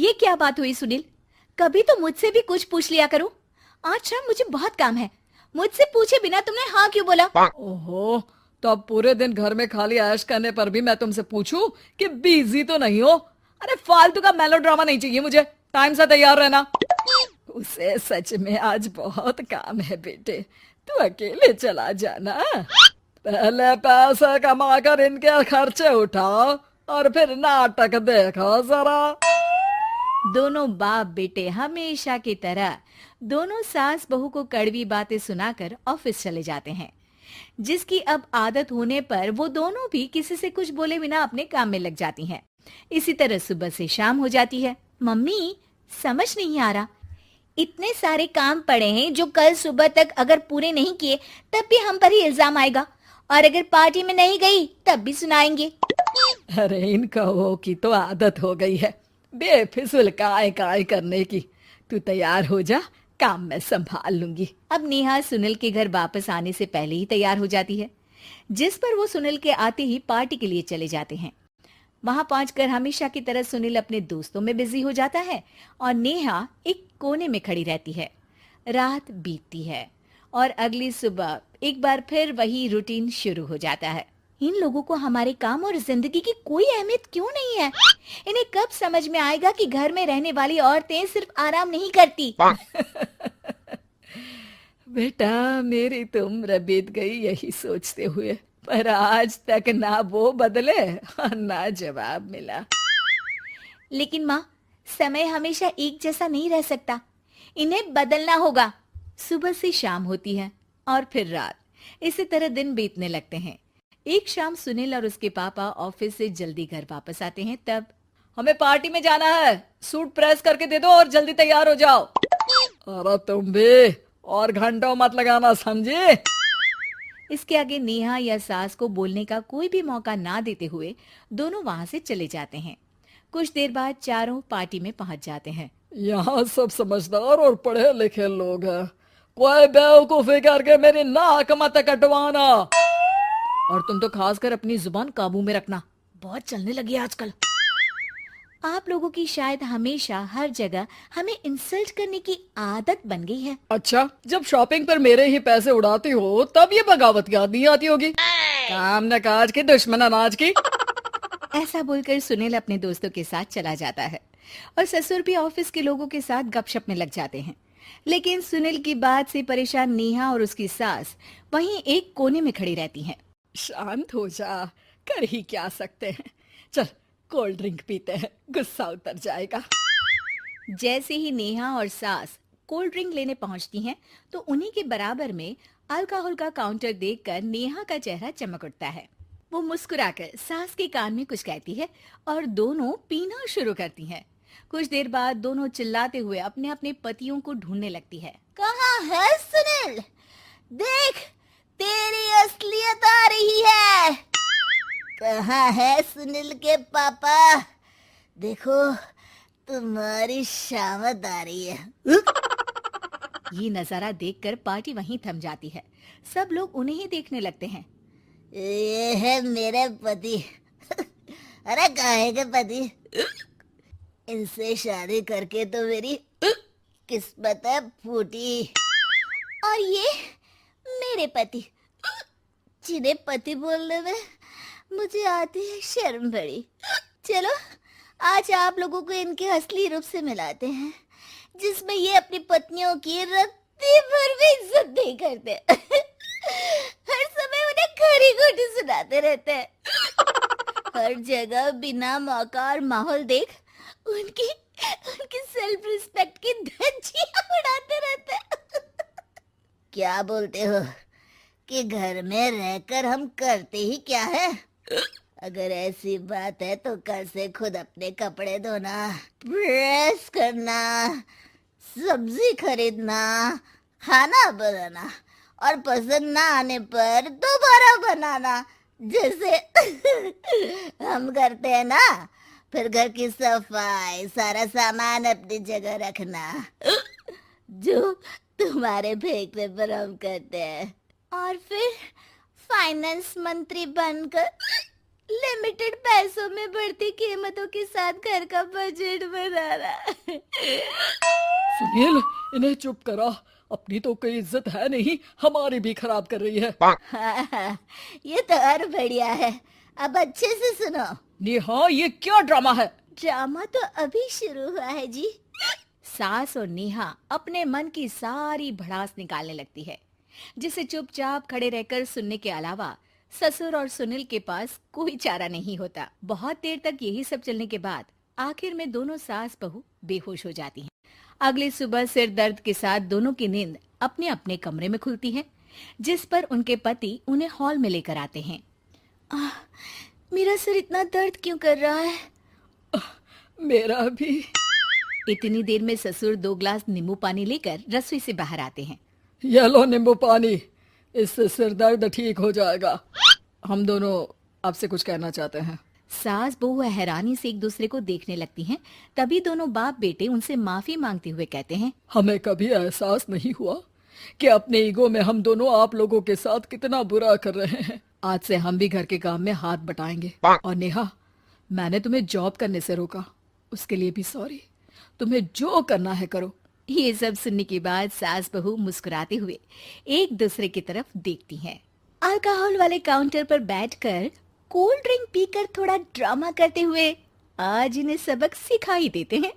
ये क्या बात हुई सुनील? कभी तो मुझसे भी कुछ पूछ लिया करो। आज शाम मुझे बहुत काम है। मुझसे पूछे बिना तुमने हाँ क्यों बोला? ओहो, तो अब पूरे दिन घर में खाली ऐश करने पर भी मैं तुमसे पूछूं कि बिजी तो नहीं हो? अरे फालतू का मेलोड्रामा नहीं चाहिए मुझे। टाइम से तैयार रहना। उसे सच में आज बहुत काम है बेटे, तू अकेले चला जाना। पहले पैसे कमा कर इनके खर्चे उठाओ और फिर नाटक देखो जरा। दोनों बाप बेटे हमेशा की तरह दोनों सास बहू को कड़वी बातें सुनाकर ऑफिस चले जाते हैं, जिसकी अब आदत होने पर वो दोनों भी किसी से कुछ बोले बिना अपने काम में लग जाती हैं। इसी तरह सुबह से शाम हो जाती है। मम्मी, समझ नहीं आ रहा, इतने सारे काम पड़े हैं जो कल सुबह तक अगर पूरे नहीं किए तब भी हम पर ही इल्जाम आएगा, और अगर पार्टी में नहीं गई तब भी सुनाएंगे। अरे इन कहो की तो आदत हो गई है बेफिजुल काय काय करने की। तू तैयार हो जा, काम मैं संभाल लूंगी। अब नेहा सुनील के घर वापस आने से पहले ही तैयार हो जाती है, जिस पर वो सुनील के आते ही पार्टी के लिए चले जाते हैं। वहां पहुंचकर हमेशा की तरह सुनील अपने दोस्तों में बिजी हो जाता है और नेहा एक कोने में खड़ी रहती है। रात बीतती है और अगली सुबह एक बार फिर वही रूटीन शुरू हो जाता है। इन लोगों को हमारे काम और जिंदगी की कोई अहमियत क्यों नहीं है? इन्हें कब समझ में आएगा कि घर में रहने वाली औरतें सिर्फ आराम नहीं करती। बेटा मेरी तो उम्र बीत गई यही सोचते हुए, पर आज तक ना वो बदले और ना जवाब मिला। लेकिन माँ, समय हमेशा एक जैसा नहीं रह सकता, इन्हें बदलना होगा। सुबह से शाम होती है और फिर रात। इसी तरह दिन बीतने लगते हैं। एक शाम सुनील और उसके पापा ऑफिस से जल्दी घर वापस आते हैं। तब हमें पार्टी में जाना है, सूट प्रेस करके दे दो और जल्दी तैयार हो जाओ। अरे तुम भी और घंटों मत लगाना, समझे? इसके आगे नेहा या सास को बोलने का कोई भी मौका ना देते हुए दोनों वहां से चले जाते हैं। कुछ देर बाद चारों पार्टी में पहुंच जाते हैं। यहाँ सब समझदार और पढ़े लिखे लोग हैं, कोई बेवकूफी करके मेरी नाक मत कटवाना। और तुम तो खासकर अपनी जुबान काबू में रखना, बहुत चलने लगी है आजकल। आप लोगों की शायद हमेशा हर जगह हमें इंसल्ट करने की आदत बन गई है। अच्छा, जब शॉपिंग पर मेरे ही पैसे उड़ाती हो तब ये बगावत याद नहीं आती होगी। काम न काज की दुश्मन अनाज की। ऐसा बोलकर सुनील अपने दोस्तों के साथ चला जाता है और ससुर भी ऑफिस के लोगों के साथ गपशप में लग जाते हैं। लेकिन सुनील की बात से परेशान नेहा और उसकी सास वहीं एक कोने में खड़ी रहती हैं। शांत हो जा, कर ही क्या सकते हैं। चल कोल्ड ड्रिंक पीते हैं, गुस्सा उतर जाएगा। जैसे ही नेहा और सास कोल्ड ड्रिंक लेने पहुंचती हैं, तो उन्हीं के बराबर में अल्कोहल का काउंटर देखकर नेहा का चेहरा चमक उठता है। वो मुस्कुराकर सास के कान में कुछ कहती है और दोनों पीना शुरू करती हैं। कुछ देर बाद दोनों चिल्लाते हुए अपने अपने पतियों को ढूंढने लगती है। कहाँ है सुनील? देख, तेरी असलियत आ रही है। कहाँ है सुनील के पापा? देखो, तुम्हारी शामत आ रही है। ये नजारा देखकर पार्टी वहीं थम जाती है। सब लोग उन्हें ही देखने लगते हैं। ये है मेरे पति। अरे काहे के पति? इनसे शादी करके तो मेरी किस्मत है फूटी। और ये मेरे पति, जिन्हें पति बोलने में मुझे आती है शर्म बड़ी। चलो आज आप लोगों को इनके असली रूप से मिलाते हैं, जिसमें ये अपनी पत्नियों की रत्ती भर भी इज्जत नहीं करते। हर समय उन्हें खरी खोटी सुनाते रहते हैं। हर जगह बिना मौका और माहौल देख उनकी उनकी सेल्फ रिस्पेक्ट की धज्जियां उड़ाते रहते हैं। क्या बोलते हो कि घर में रहकर हम करते ही क्या है? अगर ऐसी बात है तो कल से खुद अपने कपड़े धोना, प्रेस करना, सब्जी खरीदना, खाना बनाना और पसंद ना आने पर दोबारा बनाना, जैसे हम करते हैं ना। फिर घर की सफाई, सारा सामान अपनी जगह रखना, जो तुम्हारे फेंकने पर हम करते हैं। और फिर फाइनेंस मंत्री बनकर लिमिटेड पैसों में बढ़ती कीमतों के साथ घर का बजट बनाना। सुनील, इन्हें चुप करा। अपनी तो कोई इज्जत है नहीं, हमारी भी खराब कर रही है। हाँ हाँ, ये तो और बढ़िया है। अब अच्छे से सुनो। नेहा, ये क्या ड्रामा है? ड्रामा तो अभी शुरू हुआ है जी। सास और नेहा अपने मन की सारी भड़ास निकालने लगती है, जिसे चुपचाप खड़े रहकर सुनने के अलावा ससुर और सुनील के पास कोई चारा नहीं होता। बहुत देर तक यही सब चलने के बाद आखिर में दोनों सास बहू बेहोश हो जाती हैं। अगली सुबह सिर दर्द के साथ दोनों की नींद अपने अपने कमरे में खुलती है, जिस पर उनके पति उन्हें हॉल में लेकर आते हैं। आह, मेरा सिर इतना दर्द क्यों कर रहा है? मेरा भी। इतनी देर में ससुर 2 ग्लास नींबू पानी लेकर रसोई से बाहर आते हैं। ये लो नींबू पानी, इससे सिर दर्द ठीक हो जाएगा। हम दोनों आपसे कुछ कहना चाहते हैं। सास बहू हैरानी से एक दूसरे को देखने लगती हैं। तभी दोनों बाप बेटे उनसे माफी मांगते हुए कहते हैं, हमें कभी एहसास नहीं हुआ कि अपने ईगो में हम दोनों आप लोगों के साथ कितना बुरा कर रहे हैं। आज से हम भी घर के काम में हाथ बटाएंगे। और नेहा, मैंने तुम्हें जॉब करने से रोका, उसके लिए भी सॉरी। तुम्हें जो करना है करो। ये सब सुनने के बाद सास बहू मुस्कुराते हुए एक दूसरे की तरफ देखती हैं। अल्कोहल वाले काउंटर पर बैठकर कोल्ड ड्रिंक पीकर थोड़ा ड्रामा करते हुए आज इन्हें सबक सिखा ही देते हैं।